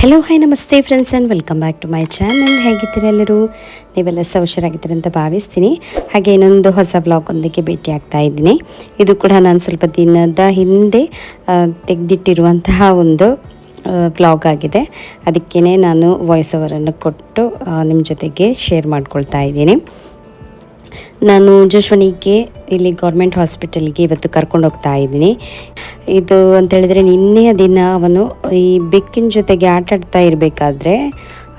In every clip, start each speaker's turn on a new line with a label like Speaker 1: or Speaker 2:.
Speaker 1: Hello hi ನಮಸ್ತೆ friends and welcome back to my channel. ಹೇಗಿದ್ದೀರಾ ಎಲ್ಲರೂ? ನೀವೆಲ್ಲ ಹುಷಾರಾಗಿದ್ದೀರಿ ಅಂತ ಭಾವಿಸ್ತೀನಿ. ಹಾಗೆ ಇನ್ನೊಂದು ಹೊಸ ಬ್ಲಾಗೊಂದಿಗೆ ಭೇಟಿ ಆಗ್ತಾ ಇದ್ದೀನಿ. ಇದು ಕೂಡ ನಾನು ಸ್ವಲ್ಪ ದಿನದ ಹಿಂದೆ ತೆಗೆದಿಟ್ಟಿರುವಂತಹ ಒಂದು ಬ್ಲಾಗ್ ಆಗಿದೆ. ಅದಕ್ಕೇ ನಾನು ವಾಯ್ಸ್ ಓವರನ್ನು ಕೊಟ್ಟು ನಿಮ್ಮ ಜೊತೆಗೆ ಶೇರ್ ಮಾಡ್ಕೊಳ್ತಾ ಇದ್ದೀನಿ. ನಾನು ಜಶ್ವನಿಗೆ ಇಲ್ಲಿ ಗೌರ್ಮೆಂಟ್ ಹಾಸ್ಪಿಟಲ್ಗೆ ಇವತ್ತು ಕರ್ಕೊಂಡು ಹೋಗ್ತಾ ಇದ್ದೀನಿ. ಇದು ಅಂತೇಳಿದರೆ ನಿನ್ನೆಯ ದಿನ ಅವನು ಈ ಬೆಕ್ಕಿನ ಜೊತೆಗೆ ಆಟಾಡ್ತಾ ಇರಬೇಕಾದ್ರೆ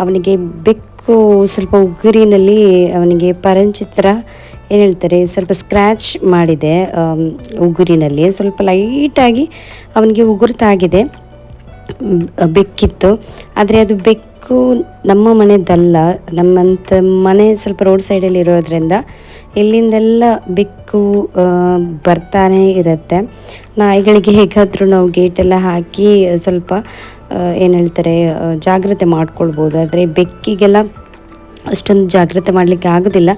Speaker 1: ಅವನಿಗೆ ಬೆಕ್ಕು ಸ್ವಲ್ಪ ಉಗುರಿನಲ್ಲಿ ಅವನಿಗೆ ಪರಂಚಿತ್ರ ಏನು ಹೇಳ್ತಾರೆ ಸ್ವಲ್ಪ ಸ್ಕ್ರ್ಯಾಚ್ ಮಾಡಿದೆ. ಉಗುರಿನಲ್ಲಿ ಸ್ವಲ್ಪ ಲೈಟಾಗಿ ಅವನಿಗೆ ಉಗುರ್ತಾಗಿದೆ. ಬೆಕ್ಕಿತ್ತು, ಆದರೆ ಅದು ಬೆಕ್ಕು ನಮ್ಮ ಮನೆದಲ್ಲ. ನಮ್ಮಂಥ ಮನೆ ಸ್ವಲ್ಪ ರೋಡ್ ಸೈಡಲ್ಲಿ ಇರೋದ್ರಿಂದ ಇಲ್ಲಿಂದೆಲ್ಲ ಬೆಕ್ಕು ಬರ್ತಾನೆ ಇರುತ್ತೆ. ನಾಯಿಗಳಿಗೆ ಹೇಗಾದರೂ ನಾವು ಗೇಟೆಲ್ಲ ಹಾಕಿ ಸ್ವಲ್ಪ ಏನು ಹೇಳ್ತಾರೆ ಜಾಗ್ರತೆ ಮಾಡ್ಕೊಳ್ಬೋದು. ಆದರೆ ಬೆಕ್ಕಿಗೆಲ್ಲ ಅಷ್ಟೊಂದು ಜಾಗ್ರತೆ ಮಾಡಲಿಕ್ಕೆ ಆಗೋದಿಲ್ಲ.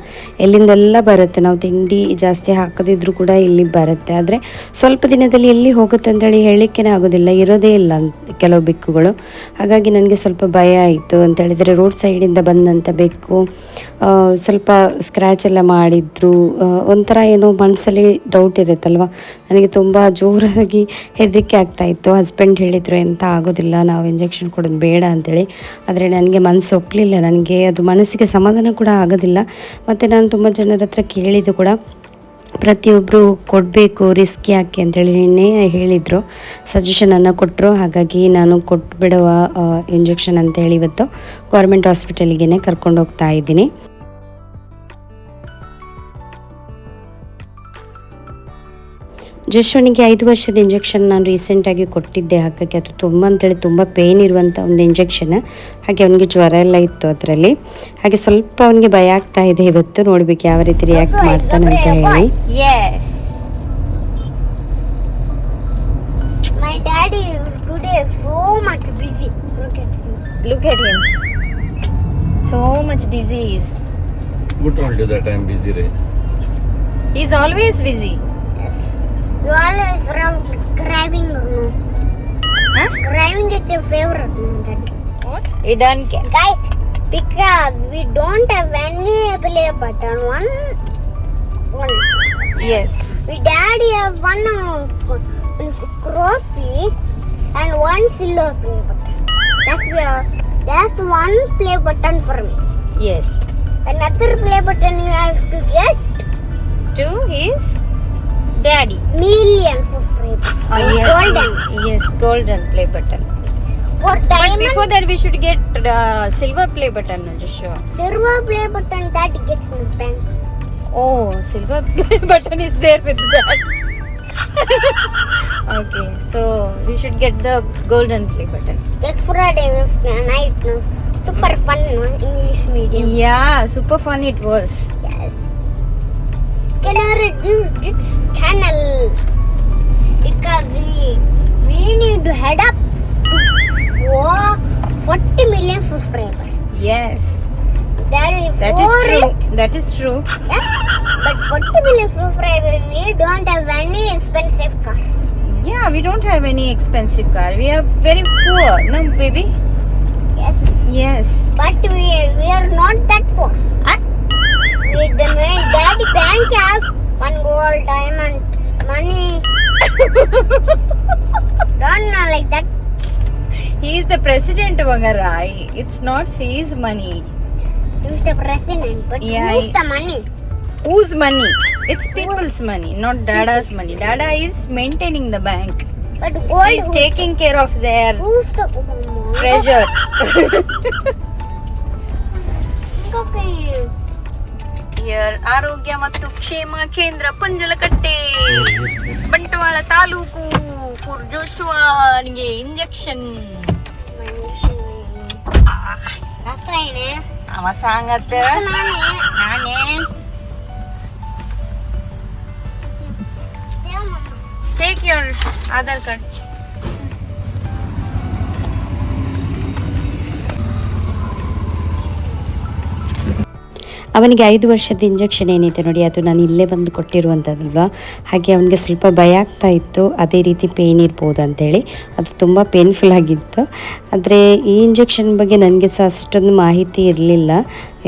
Speaker 1: ಎಲ್ಲಿಂದೆಲ್ಲ ಬರುತ್ತೆ, ನಾವು ತಿಂಡಿ ಜಾಸ್ತಿ ಹಾಕದಿದ್ರೂ ಕೂಡ ಇಲ್ಲಿ ಬರುತ್ತೆ. ಆದರೆ ಸ್ವಲ್ಪ ದಿನದಲ್ಲಿ ಎಲ್ಲಿ ಹೋಗುತ್ತೆ ಅಂತೇಳಿ ಹೇಳಲಿಕ್ಕೇ ಆಗೋದಿಲ್ಲ, ಇರೋದೇ ಇಲ್ಲ ಕೆಲವು ಬೆಕ್ಕುಗಳು. ಹಾಗಾಗಿ ನನಗೆ ಸ್ವಲ್ಪ ಭಯ ಆಯಿತು. ಅಂತೇಳಿದರೆ ರೋಡ್ ಸೈಡಿಂದ ಬಂದಂಥ ಬೆಕ್ಕು ಸ್ವಲ್ಪ ಸ್ಕ್ರ್ಯಾಚ್ ಎಲ್ಲ ಮಾಡಿದ್ರು. ಒಂಥರ ಏನೋ ಮನಸ್ಸಲ್ಲಿ ಡೌಟ್ ಇರುತ್ತಲ್ವ. ನನಗೆ ತುಂಬ ಜೋರಾಗಿ ಹೆದರಿಕೆ ಆಗ್ತಾಯಿತ್ತು. ಹಸ್ಬೆಂಡ್ ಹೇಳಿದರು ಎಂತ ಆಗೋದಿಲ್ಲ, ನಾವು ಇಂಜೆಕ್ಷನ್ ಕೊಡೋದು ಬೇಡ ಅಂತೇಳಿ. ಆದರೆ ನನಗೆ ಮನಸ್ಸು ಒಪ್ಪಲಿಲ್ಲ. ನನಗೆ ಅದು ಮನಸ್ಸಿಗೆ ಸಮಾಧಾನ ಕೂಡ ಆಗೋದಿಲ್ಲ. ಮತ್ತು ನಾನು ತುಂಬ ಜನರ ಹತ್ರ ಕೇಳಿದ್ದು ಕೂಡ ಪ್ರತಿಯೊಬ್ಬರು ಕೊಡಬೇಕು, ರಿಸ್ಕ್ ಯಾಕೆ ಅಂತೇಳಿ ನಿನ್ನೆ ಹೇಳಿದರು, ಸಜೆಷನನ್ನು ಕೊಟ್ಟರು. ಹಾಗಾಗಿ ನಾನು ಕೊಟ್ಬಿಡುವ ಇಂಜೆಕ್ಷನ್ ಅಂತೇಳಿ ಇವತ್ತು ಗೌರ್ಮೆಂಟ್ ಹಾಸ್ಪಿಟಲ್ಗೆ ಕರ್ಕೊಂಡು ಹೋಗ್ತಾ ಇದ್ದೀನಿ. ಜಶ್ವನಿಗೆ 5 ವರ್ಷದ ಇಂಜೆಕ್ಷನ್ ನಾನು ರೀಸೆಂಟಾಗಿ ಕೊಟ್ಟಿದ್ದೆ. ಹಾಗಾಗಿ ಅದು ತುಂಬ ಪೇಯ್ನ್ ಇರುವಂಥ ಒಂದು ಇಂಜೆಕ್ಷನ್. ಹಾಗೆ ಅವನಿಗೆ ಜ್ವರ ಎಲ್ಲ ಇತ್ತು ಅದರಲ್ಲಿ. ಹಾಗೆ ಸ್ವಲ್ಪ ಅವನಿಗೆ ಭಯ ಆಗ್ತಾ ಇದೆ. ಇವತ್ತು ನೋಡ್ಬೇಕು ಯಾವ ರೀತಿ ರಿಯಾಕ್ಟ್ ಮಾಡ್ತಾನೆ ಅಂತ ಹೇಳಿ.
Speaker 2: My daddy is today so much busy.
Speaker 3: Look at him. So much busy he is.
Speaker 4: Who told you that I am busy, Ray?
Speaker 3: He's always busy.
Speaker 2: You always around craving, no?
Speaker 3: Huh?
Speaker 2: Craving is your favorite, no, Daddy?
Speaker 3: What? He don't care.
Speaker 2: Guys, because we don't have any play button, one.
Speaker 3: Yes.
Speaker 2: We daddy have one trophy and one silver play button. That's one play button for me.
Speaker 3: Yes.
Speaker 2: Another play button you have to get.
Speaker 3: 2 is daddy.
Speaker 2: Millions of play buttons.
Speaker 3: Oh, yes.
Speaker 2: Golden.
Speaker 3: Yes, golden play button.
Speaker 2: For
Speaker 3: But
Speaker 2: diamond,
Speaker 3: before that we should get silver play button, Joshua.
Speaker 2: silver play button that get in bank.
Speaker 3: Oh, silver play button is there with that. Okay, so we should get the golden play button.
Speaker 2: Extra day night, no? Super fun, no? English medium.
Speaker 3: Yeah, super fun it was.
Speaker 2: Yes. Can I reduce this channel? Because we need to head up to 40 million subscribers.
Speaker 3: Yes,
Speaker 2: That is
Speaker 3: that
Speaker 2: so
Speaker 3: is true.
Speaker 2: rich.
Speaker 3: That is true.
Speaker 2: Yes? But 40 million subscribers, we don't have any expensive cars.
Speaker 3: Yeah, we don't have any expensive car. We are very poor, no baby?
Speaker 2: Yes.
Speaker 3: Yes.
Speaker 2: But we are not that poor.
Speaker 3: Huh?
Speaker 2: My daddy bank have one gold, diamond, money. Don't know like that.
Speaker 3: He is the president, Vagara. It's not his money.
Speaker 2: He's the president, but
Speaker 3: Yeah,
Speaker 2: who's the money?
Speaker 3: Whose money? It's people's money, not Dada's money. Dada is maintaining the bank.
Speaker 2: But gold,
Speaker 3: He is taking care of their
Speaker 2: who's the
Speaker 3: treasure.
Speaker 2: Okay.
Speaker 3: Here, ಆರೋಗ್ಯ ಮತ್ತು ಕ್ಷೇಮ ಕೇಂದ್ರ Panjalakatte Bantwal taluk for ಜೋಶುವಾನಿಗೆ injection.
Speaker 2: Rasayane.
Speaker 3: ಅವ ಸಾಂಗತ್ತ ನಾನೇ take your Aadhaar card.
Speaker 1: ಅವನಿಗೆ 5 ವರ್ಷದ injection ಏನಿದೆ ನೋಡಿ, ಅದು ನಾನು ಇಲ್ಲೇ ಬಂದು ಕೊಟ್ಟಿರುವಂಥದ್ದಲ್ವ, ಹಾಗೆ ಅವನಿಗೆ ಸ್ವಲ್ಪ ಭಯ ಆಗ್ತಾ ಇತ್ತು, ಅದೇ ರೀತಿ ಪೇಯ್ನ್ ಇರ್ಬೋದು ಅಂಥೇಳಿ. ಅದು ತುಂಬ ಪೇನ್ಫುಲ್ ಆಗಿತ್ತು. ಆದರೆ ಈ ಇಂಜೆಕ್ಷನ್ ಬಗ್ಗೆ ನನಗೆ ಸಹ ಅಷ್ಟೊಂದು ಮಾಹಿತಿ ಇರಲಿಲ್ಲ.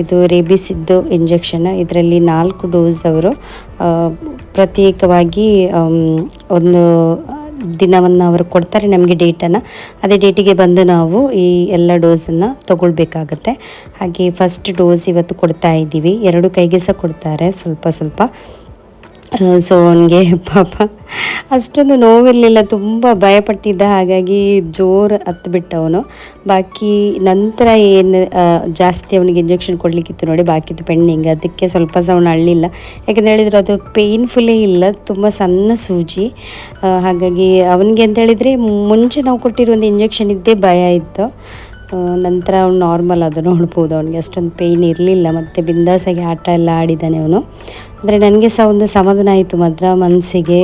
Speaker 1: ಇದು ರೇಬಿಸಿದ್ದು ಇಂಜೆಕ್ಷನ್. ಇದರಲ್ಲಿ 4 ಡೋಸ್ ಅವರು ಪ್ರತ್ಯೇಕವಾಗಿ ಒಂದು ದಿನವನ್ನು ಅವರು ಕೊಡ್ತಾರೆ ನಮಗೆ ಡೇಟನ್ನು. ಅದೇ ಡೇಟಿಗೆ ಬಂದು ನಾವು ಈ ಎಲ್ಲ ಡೋಸನ್ನು ತಗೊಳ್ಬೇಕಾಗತ್ತೆ. ಹಾಗೆ ಫಸ್ಟ್ ಡೋಸ್ ಇವತ್ತು ಕೊಡ್ತಾ ಇದ್ದೀವಿ. 2 ಕೈಗೆ ಸಹ ಕೊಡ್ತಾರೆ ಸ್ವಲ್ಪ ಸ್ವಲ್ಪ. ಸೊ ಅವನಿಗೆ ಪಾಪ ಅಷ್ಟೊಂದು ನೋವಿರಲಿಲ್ಲ, ತುಂಬ ಭಯಪಟ್ಟಿದ್ದ, ಹಾಗಾಗಿ ಜೋರು ಹತ್ಬಿಟ್ಟ ಅವನು. ಬಾಕಿ ನಂತರ ಏನು ಜಾಸ್ತಿ ಅವನಿಗೆ ಇಂಜೆಕ್ಷನ್ ಕೊಡಲಿಕ್ಕಿತ್ತು ನೋಡಿ, ಬಾಕಿದ್ದು ಪೆಂಡಿಂಗ್, ಅದಕ್ಕೆ ಸ್ವಲ್ಪ ಸಹ ಅವನು ಅಳ್ಳಿಲ್ಲ. ಯಾಕೆಂತ ಹೇಳಿದರೆ ಅದು ಪೇಯ್ನ್ಫುಲ್ಲೇ ಇಲ್ಲ, ತುಂಬ ಸಣ್ಣ ಸೂಜಿ. ಹಾಗಾಗಿ ಅವನಿಗೆ ಅಂತ ಹೇಳಿದರೆ ಮುಂಚೆ ನಾವು ಕೊಟ್ಟಿರೋ ಒಂದು ಇಂಜೆಕ್ಷನ್ ಇದ್ದೇ ಭಯ ಇತ್ತು. ನಂತರ ಅವ್ನು ನಾರ್ಮಲ್ ಅದು ನೋಡ್ಬೋದು, ಅವನಿಗೆ ಅಷ್ಟೊಂದು ಪೇಯ್ನ್ ಇರಲಿಲ್ಲ. ಮತ್ತು ಬಿಂದಾಸಾಗಿ ಆಟ ಎಲ್ಲ ಆಡಿದ್ದಾನೆ ಅವನು. ಅಂದರೆ ನನಗೆ ಸಹ ಒಂದು ಸಮಾಧಾನ ಆಯಿತು ಮಾತ್ರ ಮನಸ್ಸಿಗೆ,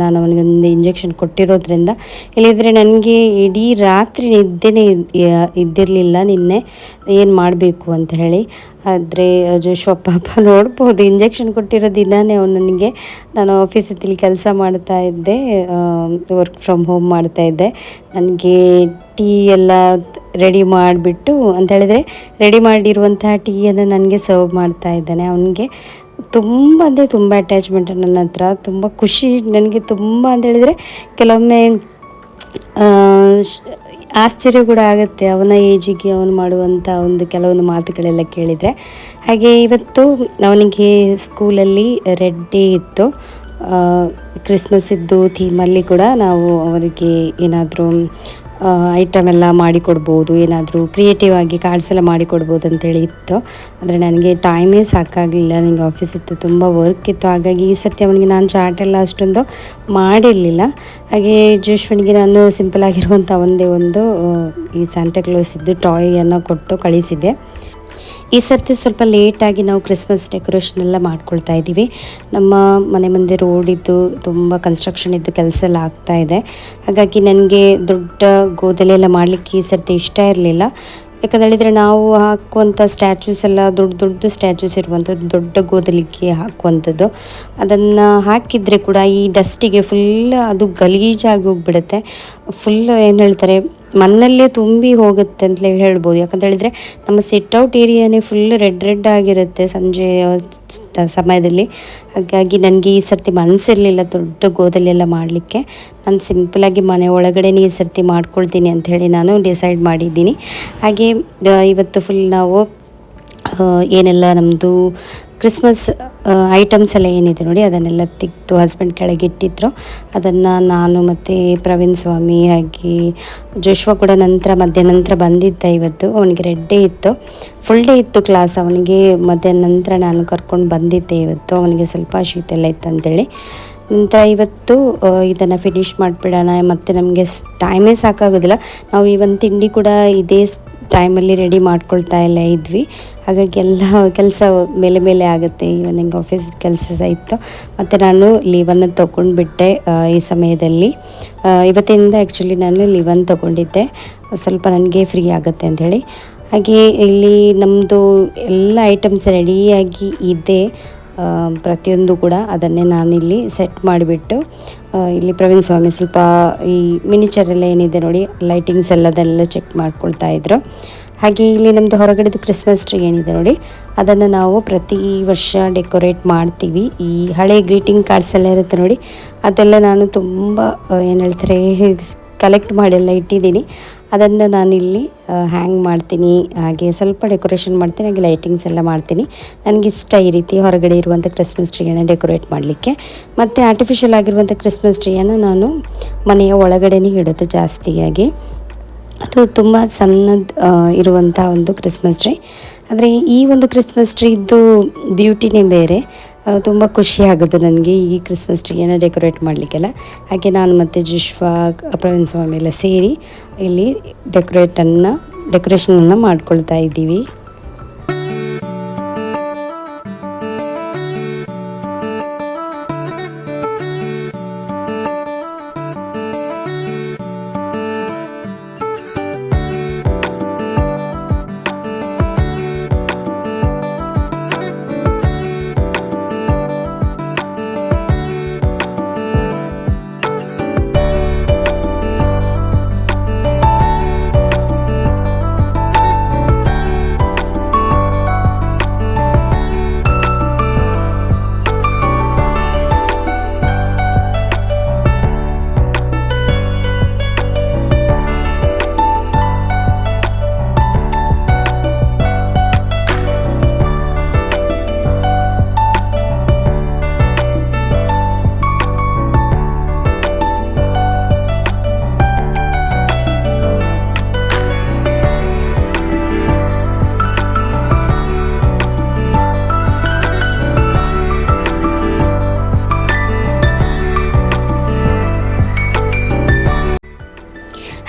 Speaker 1: ನಾನು ಅವನಿಗೊಂದು ಇಂಜೆಕ್ಷನ್ ಕೊಟ್ಟಿರೋದ್ರಿಂದ. ಇಲ್ಲಿದ್ದರೆ ನನಗೆ ಇಡೀ ರಾತ್ರಿ ನಿದ್ದೆನೇ ಇದ್ದಿರಲಿಲ್ಲ ನಿನ್ನೆ, ಏನು ಮಾಡಬೇಕು ಅಂತ ಹೇಳಿ. ಆದರೆ ಜೋಶ್ವ ಪಾಪ ನೋಡ್ಬೋದು, ಇಂಜೆಕ್ಷನ್ ಕೊಟ್ಟಿರೋ ದಿನವೇ ಅವನು ನನಗೆ, ನಾನು ಆಫೀಸಲ್ಲಿ ಕೆಲಸ ಮಾಡ್ತಾ ಇದ್ದೆ, ವರ್ಕ್ ಫ್ರಮ್ ಹೋಮ್ ಮಾಡ್ತಾಯಿದ್ದೆ. ನನಗೆ ಟೀ ಎಲ್ಲ ರೆಡಿ ಮಾಡಿಬಿಟ್ಟು ಅಂತ ಹೇಳಿದರೆ ರೆಡಿ ಮಾಡಿರುವಂತಹ ಟೀಯನ್ನು ನನಗೆ ಸರ್ವ್ ಮಾಡ್ತಾ ಇದ್ದಾನೆ. ಅವನಿಗೆ ತುಂಬ ಅಂದರೆ ತುಂಬ ಅಟ್ಯಾಚ್ಮೆಂಟ್ ನನ್ನ ಹತ್ರ, ತುಂಬ ಖುಷಿ ನನಗೆ ತುಂಬ ಅಂತ ಹೇಳಿದರೆ. ಕೆಲವೊಮ್ಮೆ ಆಶ್ಚರ್ಯ ಕೂಡ ಆಗುತ್ತೆ ಅವನ ಏಜಿಗೆ ಅವನು ಮಾಡುವಂಥ ಕೆಲವೊಂದು ಮಾತುಗಳೆಲ್ಲ ಕೇಳಿದರೆ. ಹಾಗೆ ಇವತ್ತು ಅವನಿಗೆ ಸ್ಕೂಲಲ್ಲಿ ರೆಡ್ ಡೇ ಇತ್ತು, ಕ್ರಿಸ್ಮಸ್ ಇದ್ದು ಥೀಮಲ್ಲಿ ಕೂಡ ನಾವು ಅವರಿಗೆ ಏನಾದರೂ ಐಟಮ್ ಎಲ್ಲ ಮಾಡಿಕೊಡ್ಬೋದು, ಏನಾದರೂ ಕ್ರಿಯೇಟಿವ್ ಆಗಿ ಕಾರ್ಡ್ಸ್ ಎಲ್ಲ ಮಾಡಿಕೊಡ್ಬೋದು ಅಂತೇಳಿ ಇತ್ತು. ಆದರೆ ನನಗೆ ಟೈಮೇ ಸಾಕಾಗಲಿಲ್ಲ, ನನಗೆ ಆಫೀಸ್ ಇತ್ತು, ತುಂಬ ವರ್ಕ್ ಇತ್ತು. ಹಾಗಾಗಿ ಈ ಸರ್ತಿ ಅವನಿಗೆ ನಾನು ಚಾರ್ಟ್ ಎಲ್ಲ ಅಷ್ಟೊಂದು ಮಾಡಿರಲಿಲ್ಲ. ಹಾಗೆ ಜೋಶ್ವನಿಗೆ ನಾನು ಸಿಂಪಲ್ ಆಗಿರುವಂಥ ಒಂದೇ ಒಂದು ಈ ಸ್ಯಾಂಟಾ ಕ್ಲೋಸ್ ಇದ್ದು ಟಾಯನ್ನು ಕೊಟ್ಟು ಕಳಿಸಿದ್ದೆ. ಈ ಸರ್ತಿ ಸ್ವಲ್ಪ ಲೇಟಾಗಿ ನಾವು ಕ್ರಿಸ್ಮಸ್ ಡೆಕೋರೇಷನ್ ಎಲ್ಲ ಮಾಡ್ಕೊಳ್ತಾ ಇದ್ದೀವಿ. ನಮ್ಮ ಮನೆ ಮುಂದೆ ರೋಡಿದ್ದು ತುಂಬ ಕನ್ಸ್ಟ್ರಕ್ಷನ್ ಇದ್ದು ಕೆಲಸ ಎಲ್ಲ ಆಗ್ತಾ ಇದೆ. ಹಾಗಾಗಿ ನನಗೆ ದೊಡ್ಡ ಗೋದಲಿ ಎಲ್ಲ ಮಾಡಲಿಕ್ಕೆ ಈ ಸರ್ತಿ ಇಷ್ಟ ಇರಲಿಲ್ಲ. ಯಾಕಂತ ಹೇಳಿದರೆ ನಾವು ಹಾಕುವಂಥ ಸ್ಟ್ಯಾಚ್ಯೂಸ್ ಎಲ್ಲ ದೊಡ್ಡ ಸ್ಟ್ಯಾಚ್ಯೂಸ್ ಇರುವಂಥದ್ದು, ದೊಡ್ಡ ಗೋದಲಿಗೆ ಹಾಕುವಂಥದ್ದು. ಅದನ್ನು ಹಾಕಿದರೆ ಕೂಡ ಈ ಡಸ್ಟಿಗೆ ಫುಲ್ ಅದು ಗಲೀಜಾಗಿ ಹೋಗಿಬಿಡುತ್ತೆ. ಫುಲ್ ಏನು ಹೇಳ್ತಾರೆ, ಮಣ್ಣಲ್ಲೇ ತುಂಬಿ ಹೋಗುತ್ತೆ ಅಂತಲೇ ಹೇಳ್ಬೋದು. ಯಾಕಂತ ಹೇಳಿದರೆ ನಮ್ಮ ಸಿಟ್ಔಟ್ ಏರಿಯಾನೇ ಫುಲ್ ರೆಡ್ ಆಗಿರುತ್ತೆ ಸಂಜೆ ಸಮಯದಲ್ಲಿ. ಹಾಗಾಗಿ ನನಗೆ ಈ ಸರ್ತಿ ಮನಸ್ಸಿರಲಿಲ್ಲ ದೊಡ್ಡ ಗೋದಲಿ ಎಲ್ಲ ಮಾಡಲಿಕ್ಕೆ. ನಾನು ಸಿಂಪಲಾಗಿ ಮನೆ ಒಳಗಡೆನೇ ಈ ಸರ್ತಿ ಮಾಡ್ಕೊಳ್ತೀನಿ ಅಂಥೇಳಿ ನಾನು ಡಿಸೈಡ್ ಮಾಡಿದ್ದೀನಿ. ಹಾಗೆ ಇವತ್ತು ಫುಲ್ ನಾವು ಏನೆಲ್ಲ ನಮ್ಮದು ಕ್ರಿಸ್ಮಸ್ ಐಟಮ್ಸ್ ಎಲ್ಲ ಏನಿದೆ ನೋಡಿ, ಅದನ್ನೆಲ್ಲ ತೆಗೆದು ಹಸ್ಬೆಂಡ್ ಕೆಳಗೆ ಇಟ್ಟಿದ್ರು. ಅದನ್ನು ನಾನು ಮತ್ತು ಪ್ರವೀಣ್ ಸ್ವಾಮಿ ಹಾಗೆ ಜೋಶ್ವ ಕೂಡ ಮಧ್ಯಾಹ್ನ ನಂತರ ಬಂದಿದ್ದ. ಇವತ್ತು ಅವನಿಗೆ ರೆಡ್ ಡೇ ಇತ್ತು, ಫುಲ್ ಡೇ ಇತ್ತು ಕ್ಲಾಸ್ ಅವನಿಗೆ. ಮಧ್ಯಾಹ್ನ ನಂತರ ನಾನು ಕರ್ಕೊಂಡು ಬಂದಿದ್ದೆ. ಇವತ್ತು ಅವನಿಗೆ ಸ್ವಲ್ಪ ಶೀತ ಎಲ್ಲ ಇತ್ತು ಅಂತೇಳಿ. ನಂತರ ಇವತ್ತು ಇದನ್ನು ಫಿನಿಷ್ ಮಾಡಿಬಿಡೋಣ, ಮತ್ತು ನಮಗೆ ಟೈಮೇ ಸಾಕಾಗೋದಿಲ್ಲ. ನಾವು ಈ ಒಂದು ತಿಂಡಿ ಕೂಡ ಇದೇ ಟೈಮಲ್ಲಿ ರೆಡಿ ಮಾಡ್ಕೊಳ್ತಾ ಎಲ್ಲ ಇದ್ವಿ. ಹಾಗಾಗಿ ಎಲ್ಲ ಕೆಲಸ ಮೇಲೆ ಆಗುತ್ತೆ. ಇವನ್ ನಂಗೆ ಆಫೀಸ್ ಕೆಲಸ ಸಹ ಇತ್ತು, ಮತ್ತು ನಾನು ಲೀವನ್ನು ತೊಗೊಂಡ್ಬಿಟ್ಟೆ ಈ ಸಮಯದಲ್ಲಿ. ಇವತ್ತಿಂದ ಆ್ಯಕ್ಚುಲಿ ನಾನು ಲೀವನ್ನು ತೊಗೊಂಡಿದ್ದೆ, ಸ್ವಲ್ಪ ನನಗೆ ಫ್ರೀ ಆಗುತ್ತೆ ಅಂಥೇಳಿ. ಹಾಗೆ ಇಲ್ಲಿ ನಮ್ಮದು ಎಲ್ಲ ಐಟಮ್ಸ್ ರೆಡಿಯಾಗಿ ಇದೆ, ಪ್ರತಿಯೊಂದು ಕೂಡ. ಅದನ್ನೇ ನಾನಿಲ್ಲಿ ಸೆಟ್ ಮಾಡಿಬಿಟ್ಟು ಇಲ್ಲಿ ಪ್ರವೀಣ್ ಸ್ವಾಮಿ ಸ್ವಲ್ಪ ಈ ಮಿನಿಚರೆಲ್ಲ ಏನಿದೆ ನೋಡಿ, ಲೈಟಿಂಗ್ಸ್ ಎಲ್ಲದೆಲ್ಲ ಚೆಕ್ ಮಾಡ್ಕೊಳ್ತಾ ಇದ್ರು. ಹಾಗೆ ಇಲ್ಲಿ ನಮ್ಮದು ಹೊರಗಡೆದು ಕ್ರಿಸ್ಮಸ್ ಟ್ರೀ ಏನಿದೆ ನೋಡಿ, ಅದನ್ನು ನಾವು ಪ್ರತಿ ವರ್ಷ ಡೆಕೋರೇಟ್ ಮಾಡ್ತೀವಿ. ಈ ಹಳೆ ಗ್ರೀಟಿಂಗ್ ಕಾರ್ಡ್ಸ್ ಎಲ್ಲ ಇರುತ್ತೆ ನೋಡಿ, ಅದೆಲ್ಲ ನಾನು ತುಂಬ ಏನು ಹೇಳ್ತಾರೆ ಕಲೆಕ್ಟ್ ಮಾಡಿಯೆಲ್ಲ ಇಟ್ಟಿದ್ದೀನಿ. ಅದನ್ನು ನಾನಿಲ್ಲಿ ಹ್ಯಾಂಗ್ ಮಾಡ್ತೀನಿ, ಹಾಗೆ ಸ್ವಲ್ಪ ಡೆಕೋರೇಷನ್ ಮಾಡ್ತೀನಿ, ಹಾಗೆ ಲೈಟಿಂಗ್ಸ್ ಎಲ್ಲ ಮಾಡ್ತೀನಿ. ನನಗಿಷ್ಟ ಈ ರೀತಿ ಹೊರಗಡೆ ಇರುವಂಥ ಕ್ರಿಸ್ಮಸ್ ಟ್ರೀಯನ್ನು ಡೆಕೋರೇಟ್ ಮಾಡಲಿಕ್ಕೆ. ಮತ್ತು ಆರ್ಟಿಫಿಷಿಯಲ್ ಆಗಿರುವಂಥ ಕ್ರಿಸ್ಮಸ್ ಟ್ರೀಯನ್ನು ನಾನು ಮನೆಯ ಒಳಗಡೆನೇ ಇಡೋದು ಜಾಸ್ತಿಯಾಗಿ. ಅದು ತುಂಬ ಸಣ್ಣದು ಇರುವಂಥ ಒಂದು ಕ್ರಿಸ್ಮಸ್ ಟ್ರೀ. ಆದರೆ ಈ ಒಂದು ಕ್ರಿಸ್ಮಸ್ ಟ್ರೀದು ಬ್ಯೂಟಿನೇ ಬೇರೆ, ತುಂಬ ಖುಷಿ ಆಗೋದು ನನಗೆ ಈ ಕ್ರಿಸ್ಮಸ್ ಟ್ರೀಯನ್ನು ಡೆಕೋರೇಟ್ ಮಾಡಲಿಕ್ಕೆಲ್ಲ. ಹಾಗೆ ನಾನು ಮತ್ತು ಜುಶ್ವಾ ಪ್ರವೀಣ್ ಸ್ವಾಮಿ ಎಲ್ಲ ಸೇರಿ ಇಲ್ಲಿ ಡೆಕೋರೇಷನನ್ನು ಮಾಡ್ಕೊಳ್ತಾ ಇದ್ದೀವಿ.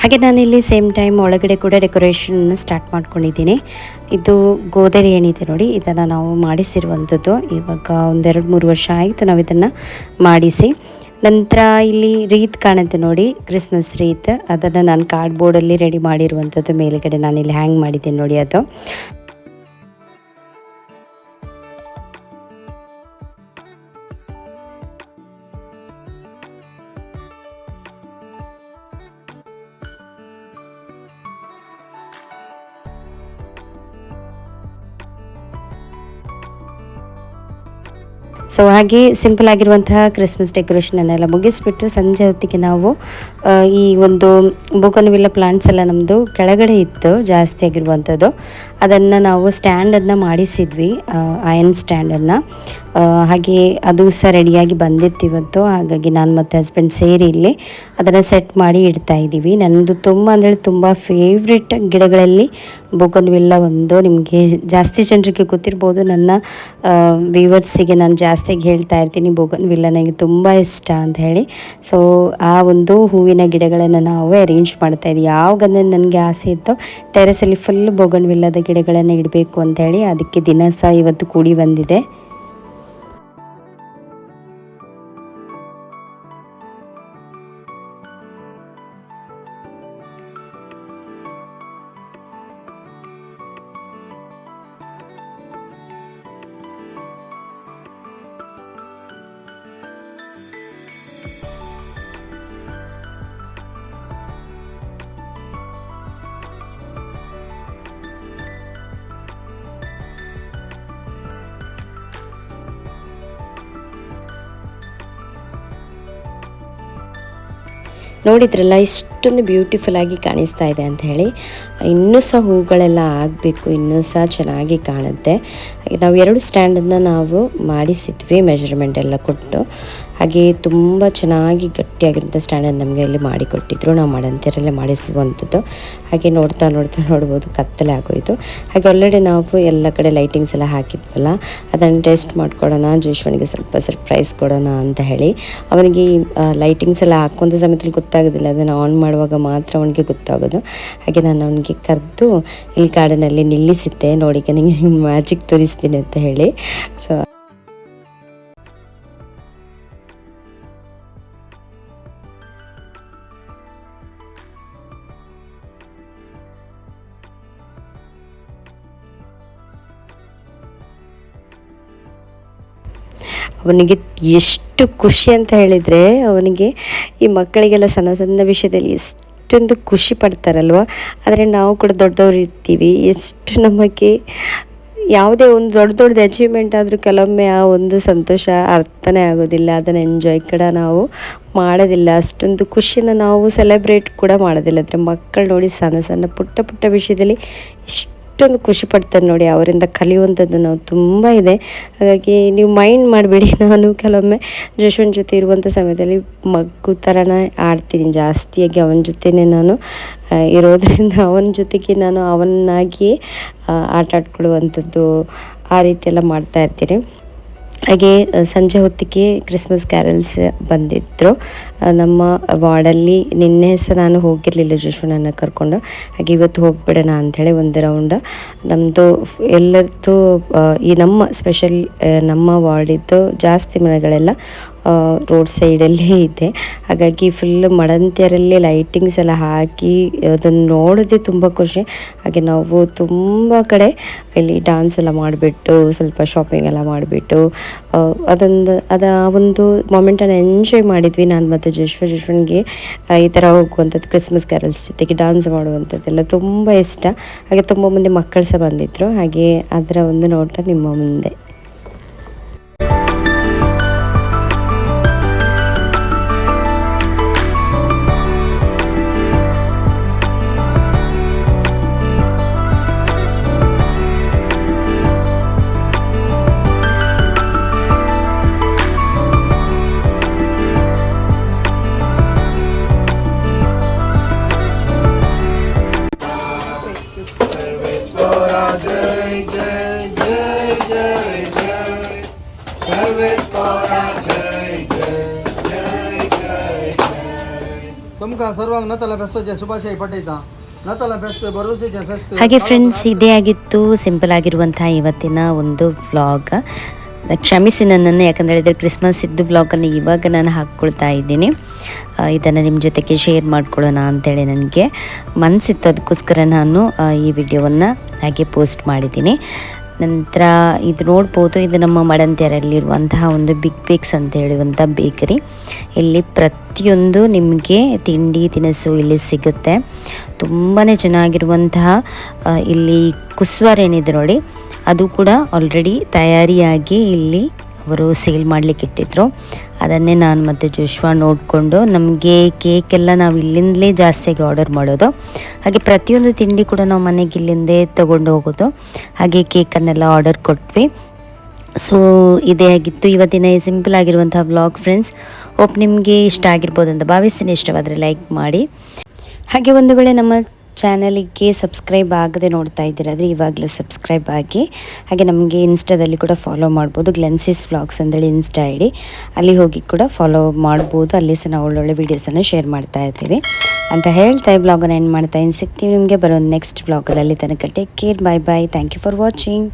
Speaker 1: ಹಾಗೆ ನಾನಿಲ್ಲಿ ಸೇಮ್ ಟೈಮ್ ಒಳಗಡೆ ಕೂಡ ಡೆಕೋರೇಷನ್ನ ಸ್ಟಾರ್ಟ್ ಮಾಡ್ಕೊಂಡಿದ್ದೀನಿ. ಇದು ಗೋದರಿ ಏನಿದೆ ನೋಡಿ, ಇದನ್ನು ನಾವು ಮಾಡಿಸಿರುವಂಥದ್ದು. ಇವಾಗ 1-2-3 ವರ್ಷ ಆಯಿತು ನಾವು ಇದನ್ನು ಮಾಡಿಸಿ. ನಂತರ ಇಲ್ಲಿ ರೀತ್ ಕಾಣುತ್ತೆ ನೋಡಿ, ಕ್ರಿಸ್ಮಸ್ ರೀತ್. ಅದನ್ನು ನಾನು ಕಾರ್ಡ್ಬೋರ್ಡಲ್ಲಿ ರೆಡಿ ಮಾಡಿರುವಂಥದ್ದು. ಮೇಲುಗಡೆ ನಾನಿಲ್ಲಿ ಹ್ಯಾಂಗ್ ಮಾಡಿದ್ದೀನಿ ನೋಡಿ ಅದು. ಸೊ ಹಾಗೆ ಸಿಂಪಲ್ ಆಗಿರುವಂತಹ ಕ್ರಿಸ್ಮಸ್ ಡೆಕೋರೇಷನನ್ನೆಲ್ಲ ಮುಗಿಸ್ಬಿಟ್ಟು ಸಂಜೆ ಹೊತ್ತಿಗೆ ನಾವು ಈ ಒಂದು ಬೋಗನ್ವಿಲ್ಲ ಪ್ಲಾಂಟ್ಸ್ ಎಲ್ಲ ನಮ್ಮದು ಕೆಳಗಡೆ ಇತ್ತು ಜಾಸ್ತಿ ಆಗಿರುವಂಥದ್ದು. ಅದನ್ನು ನಾವು ಸ್ಟ್ಯಾಂಡನ್ನು ಮಾಡಿಸಿದ್ವಿ, ಅಯನ್ ಸ್ಟ್ಯಾಂಡನ್ನು. ಹಾಗೆ ಅದು ಸಹ ರೆಡಿಯಾಗಿ ಬಂದಿತ್ತು ಇವತ್ತು. ಹಾಗಾಗಿ ನಾನು ಮತ್ತು ಹಸ್ಬೆಂಡ್ ಸೇರಿ ಇಲ್ಲಿ ಅದನ್ನು ಸೆಟ್ ಮಾಡಿ ಇಡ್ತಾ ಇದ್ದೀವಿ. ನನ್ನದು ತುಂಬ ಫೇವ್ರೆಟ್ ಗಿಡಗಳಲ್ಲಿ ಬೋಗನ್ವಿಲ್ಲ ಒಂದು. ನಿಮಗೆ ಜಾಸ್ತಿ ಜನರಿಗೆ ಗೊತ್ತಿರ್ಬೋದು, ನನ್ನ ವ್ಯೂವರ್ಸಿಗೆ ನಾನು ಜಾಸ್ತಿಯಾಗಿ ಹೇಳ್ತಾ ಇರ್ತೀನಿ ಬೋಗನ್ವಿಲ್ಲ ನನಗೆ ತುಂಬ ಇಷ್ಟ ಅಂತ ಹೇಳಿ. ಸೊ ಆ ಒಂದು ಹೂವಿನ ಗಿಡಗಳನ್ನು ನಾವು ಅರೇಂಜ್ ಮಾಡ್ತಾ ಇದ್ದೀವಿ. ಯಾವಾಗ ನನಗೆ ಆಸೆ ಇತ್ತು ಟೆರೆಸಲ್ಲಿ ಫುಲ್ ಬೋಗನ್ವಿಲ್ಲದ ಗಿಡಗಳನ್ನು ಇಡಬೇಕು ಅಂತ ಹೇಳಿ, ಅದಕ್ಕೆ ದಿನ ಸಹ ಇವತ್ತು ಕೂಡಿ ಬಂದಿದೆ. ನೋಡಿದ್ರಲ್ಲ ಇಷ್ಟೊಂದು ಬ್ಯೂಟಿಫುಲ್ ಆಗಿ ಕಾಣಿಸ್ತಾ ಇದೆ ಅಂತ ಹೇಳಿ. ಇನ್ನೂ ಸಹ ಹೂಗಳೆಲ್ಲ ಆಗಬೇಕು, ಇನ್ನೂ ಸಹ ಚೆನ್ನಾಗಿ ಕಾಣುತ್ತೆ. ಹಾಗೆ ನಾವು 2 ಸ್ಟ್ಯಾಂಡನ್ನು ನಾವು ಮಾಡಿಸಿದ್ವಿ ಮೆಜರ್ಮೆಂಟ್ ಎಲ್ಲ ಕೊಟ್ಟು. ಹಾಗೆ ತುಂಬ ಚೆನ್ನಾಗಿ ಗಟ್ಟಿಯಾಗಿರೋಂಥ ಸ್ಟ್ಯಾಂಡನ್ನು ನಮಗೆ ಅಲ್ಲಿ ಮಾಡಿಕೊಟ್ಟಿದ್ರು, ನಾವು ಮಾಡಂತರಲ್ಲೇ ಮಾಡಿಸುವಂಥದ್ದು. ಹಾಗೆ ನೋಡ್ಬೋದು ಕತ್ತಲೆ ಆಗೋಯಿತು. ಹಾಗೆ ಆಲ್ರೆಡಿ ನಾವು ಎಲ್ಲ ಕಡೆ ಲೈಟಿಂಗ್ಸ್ ಎಲ್ಲ ಹಾಕಿದ್ವಲ್ಲ, ಅದನ್ನು ಟೆಸ್ಟ್ ಮಾಡ್ಕೊಡೋಣ, ಜೋಶ್ವನಿಗೆ ಸ್ವಲ್ಪ ಸರ್ಪ್ರೈಸ್ ಕೊಡೋಣ ಅಂತ ಹೇಳಿ. ಅವನಿಗೆ ಲೈಟಿಂಗ್ಸ್ ಎಲ್ಲ ಹಾಕುವಂಥ ಸಮಯದಲ್ಲಿ ಗೊತ್ತಾಗೋದಿಲ್ಲ, ಅದನ್ನು ಆನ್ ಮಾಡುವಾಗ ಮಾತ್ರ ಅವನಿಗೆ ಗೊತ್ತಾಗೋದು. ಹಾಗೆ ನಾನು ಅವನಿಗೆ ಕರೆದು ಇಲ್ಲಿ ಗಾರ್ಡನಲ್ಲಿ ನಿಲ್ಲಿಸಿದ್ದೆ. ನೋಡಿ ನನಗೆ ಮ್ಯಾಜಿಕ್ ತೋರಿಸ್ತೀನಿ ಅಂತ ಹೇಳಿ. ಸೊ ಅವನಿಗೆ ಎಷ್ಟು ಖುಷಿ ಅಂತ ಹೇಳಿದರೆ, ಅವನಿಗೆ ಈ ಮಕ್ಕಳಿಗೆಲ್ಲ ಸಣ್ಣ ಸಣ್ಣ ವಿಷಯದಲ್ಲಿ ಎಷ್ಟೊಂದು ಖುಷಿ ಪಡ್ತಾರಲ್ವ. ಆದರೆ ನಾವು ಕೂಡ ದೊಡ್ಡವರು ಇರ್ತೀವಿ, ಎಷ್ಟು ನಮಗೆ ಯಾವುದೇ ಒಂದು ದೊಡ್ಡದು ಅಚೀವ್ಮೆಂಟ್ ಆದರೂ ಕೆಲವೊಮ್ಮೆ ಆ ಒಂದು ಸಂತೋಷ ಅರ್ಥನೇ ಆಗೋದಿಲ್ಲ, ಅದನ್ನು ಎಂಜಾಯ್ ಕೂಡ ನಾವು ಮಾಡೋದಿಲ್ಲ, ಅಷ್ಟೊಂದು ಖುಷಿನ ನಾವು ಸೆಲೆಬ್ರೇಟ್ ಕೂಡ ಮಾಡೋದಿಲ್ಲ. ಆದರೆ ಮಕ್ಕಳು ನೋಡಿ ಸಣ್ಣ ಪುಟ್ಟ ವಿಷಯದಲ್ಲಿ ಎಷ್ಟೊಂದು ಖುಷಿ ಪಡ್ತಾರೆ ನೋಡಿ. ಅವರಿಂದ ಕಲಿಯುವಂಥದ್ದು ನಾವು ತುಂಬ ಇದೆ. ಹಾಗಾಗಿ ನೀವು ಮೈಂಡ್ ಮಾಡಬೇಡಿ, ನಾನು ಕೆಲವೊಮ್ಮೆ ಜೋಶ್ವನ್ ಜೊತೆ ಇರುವಂಥ ಸಮಯದಲ್ಲಿ ಮಗು ಥರನೇ ಆಡ್ತೀನಿ ಜಾಸ್ತಿಯಾಗಿ. ಅವನ ಜೊತೆನೇ ನಾನು ಇರೋದರಿಂದ ಅವನ ಜೊತೆಗೆ ನಾನು ಅವನಾಗಿ ಆಟ ಆಡ್ಕೊಳ್ಳುವಂಥದ್ದು ಆ ರೀತಿ ಎಲ್ಲ ಮಾಡ್ತಾ ಇರ್ತೀನಿ. ಹಾಗೆ ಸಂಜೆ ಹೊತ್ತಿಗೆ ಕ್ರಿಸ್ಮಸ್ ಕ್ಯಾರಲ್ಸ್ ಬಂದಿದ್ದರು ನಮ್ಮ ವಾರ್ಡಲ್ಲಿ. ನಿನ್ನೆ ಸಹ ನಾನು ಹೋಗಿರಲಿಲ್ಲ ಜೋಶ್ವನನ್ನು ಕರ್ಕೊಂಡು. ಹಾಗೆ ಇವತ್ತು ಹೋಗಿಬಿಡೋಣ ಅಂಥೇಳಿ ಒಂದು ರೌಂಡ್ ನಮ್ಮದು ಎಲ್ಲರದ್ದು ಈ ನಮ್ಮ ಸ್ಪೆಷಲ್ ನಮ್ಮ ವಾರ್ಡಿದ್ದು ಜಾಸ್ತಿ ಮನೆಗಳೆಲ್ಲ ರೋಡ್ ಸೈಡಲ್ಲೇ ಇದೆ. ಹಾಗಾಗಿ ಫುಲ್ ಮಡಂತಿಯರಲ್ಲಿ ಲೈಟಿಂಗ್ಸ್ ಎಲ್ಲ ಹಾಕಿ ಅದನ್ನು ನೋಡೋದೇ ತುಂಬ ಖುಷಿ. ಹಾಗೆ ನಾವು ತುಂಬ ಕಡೆ ಇಲ್ಲಿ ಡ್ಯಾನ್ಸ್ ಎಲ್ಲ ಮಾಡಿಬಿಟ್ಟು ಸ್ವಲ್ಪ ಶಾಪಿಂಗ್ ಎಲ್ಲ ಮಾಡಿಬಿಟ್ಟು ಆ ಒಂದು ಮೊಮೆಂಟನ್ನು ಎಂಜಾಯ್ ಮಾಡಿದ್ವಿ. ನಾನು ಮತ್ತು ಜೋಶ್ವನ್ಗೆ ಈ ಥರ ಹೋಗುವಂಥದ್ದು ಕ್ರಿಸ್ಮಸ್ ಕ್ಯಾರಲ್ಸ್ ಜೊತೆಗೆ ಡ್ಯಾನ್ಸ್ ಮಾಡುವಂಥದ್ದೆಲ್ಲ ತುಂಬ ಇಷ್ಟ. ಹಾಗೆ ತುಂಬ ಮಂದಿ ಮಕ್ಕಳು ಸಹ ಬಂದಿದ್ದರು. ಹಾಗೆ ಅದರ ಒಂದು ನೋಟ ನಿಮ್ಮ ಮುಂದೆ.
Speaker 5: तुमका सर्वांग नताला बेस्तोचे शुभाशय पठयता नताला बेस्त भरोसेचे बेस्त
Speaker 1: ಹಾಗೆ ಫ್ರೆಂಡ್ಸ್, ಇದೇ ಆಗಿತ್ತು ಸಿಂಪಲ್ ಆಗಿರುವಂಥ ಇವತ್ತಿನ ಒಂದು ವ್ಲಾಗ್. ಕ್ಷಮಿಸಿ ನನ್ನನ್ನು, ಯಾಕಂತ ಹೇಳಿದರೆ ಕ್ರಿಸ್ಮಸ್ ಇದ್ದು ವ್ಲಾಗನ್ನು ಇವಾಗ ನಾನು ಹಾಕ್ಕೊಳ್ತಾ ಇದ್ದೀನಿ. ಇದನ್ನು ನಿಮ್ಮ ಜೊತೆಗೆ ಶೇರ್ ಮಾಡ್ಕೊಳ್ಳೋಣ ಅಂಥೇಳಿ ನನಗೆ ಮನಸ್ಸಿತ್ತು. ಅದಕ್ಕೋಸ್ಕರ ನಾನು ಈ ವಿಡಿಯೋವನ್ನು ಹಾಗೆ ಪೋಸ್ಟ್ ಮಾಡಿದ್ದೀನಿ. ನಂತರ ಇದು ನೋಡ್ಬೋದು, ಇದು ನಮ್ಮ ಮಡಂತ್ಯರಲ್ಲಿರುವಂತಹ ಒಂದು ಬಿಗ್ ಬೇಕ್ಸ್ ಅಂತ ಹೇಳುವಂಥ ಬೇಕರಿ. ಇಲ್ಲಿ ಪ್ರತಿಯೊಂದು ನಿಮಗೆ ತಿಂಡಿ ತಿನಿಸು ಇಲ್ಲಿ ಸಿಗುತ್ತೆ. ತುಂಬಾ ಚೆನ್ನಾಗಿರುವಂತಹ ಇಲ್ಲಿ ಕುಸ್ವಾರ್ ಏನಿದೆ ನೋಡಿ, ಅದು ಕೂಡ ಆಲ್ರೆಡಿ ತಯಾರಿಯಾಗಿ ಇಲ್ಲಿ ಅವರು ಸೇಲ್ ಮಾಡಲಿಕ್ಕೆ ಇಟ್ಟಿದ್ರು. ಅದನ್ನೇ ನಾನು ಮತ್ತು ಜೋಶ್ವಾ ನೋಡಿಕೊಂಡು, ನಮಗೆ ಕೇಕೆಲ್ಲ ನಾವು ಇಲ್ಲಿಂದಲೇ ಜಾಸ್ತಿಯಾಗಿ ಆರ್ಡರ್ ಮಾಡೋದು. ಹಾಗೆ ಪ್ರತಿಯೊಂದು ತಿಂಡಿ ಕೂಡ ನಾವು ಮನೆಗೆ ಇಲ್ಲಿಂದೇ ತೊಗೊಂಡು ಹೋಗೋದು. ಹಾಗೆ ಕೇಕನ್ನೆಲ್ಲ ಆರ್ಡರ್ ಕೊಟ್ವಿ. ಸೊ ಇದೇ ಆಗಿತ್ತು ಇವತ್ತಿನ ಈ ಸಿಂಪಲ್ ಆಗಿರುವಂಥ ವ್ಲಾಗ್ ಫ್ರೆಂಡ್ಸ್. ಹೋಪ್ ನಿಮಗೆ ಇಷ್ಟ ಆಗಿರ್ಬೋದು ಅಂತ ಭಾವಿಸ್ತೀನಿ. ಇಷ್ಟವಾದರೆ ಲೈಕ್ ಮಾಡಿ. ಹಾಗೆ ಒಂದು ವೇಳೆ ನಮ್ಮ ಚಾನಲಿಗೆ ಸಬ್ಸ್ಕ್ರೈಬ್ ಆಗದೆ ನೋಡ್ತಾ ಇದ್ದೀರಾದರೆ ಇವಾಗಲೇ ಸಬ್ಸ್ಕ್ರೈಬ್ ಆಗಿ. ಹಾಗೆ ನಮಗೆ ಇನ್ಸ್ಟಾದಲ್ಲಿ ಕೂಡ ಫಾಲೋ ಮಾಡ್ಬೋದು, ಗ್ಲೆನ್ಸಿಸ್ ವ್ಲಾಗ್ಸ್ ಅಂತೇಳಿ ಇನ್ಸ್ಟಾ ಐಡಿ. ಅಲ್ಲಿ ಹೋಗಿ ಕೂಡ ಫಾಲೋ ಮಾಡ್ಬೋದು. ಅಲ್ಲಿ ಸಹ ನಾವು ಒಳ್ಳೊಳ್ಳೆ ವೀಡಿಯೋಸನ್ನು ಶೇರ್ ಮಾಡ್ತಾ ಇರ್ತೀವಿ ಅಂತ ಹೇಳ್ತಾ ಈ ವ್ಲಾಗನ್ನು ಎಂಡ್ ಮಾಡ್ತಾ ಸಿಗ್ತೀವಿ ನಿಮಗೆ ಬರೋ ನೆಕ್ಸ್ಟ್ ವ್ಲಾಗಲ್ಲಿ. ಅಲ್ಲಿ ತನಕ take care, bye bye, thank you for watching.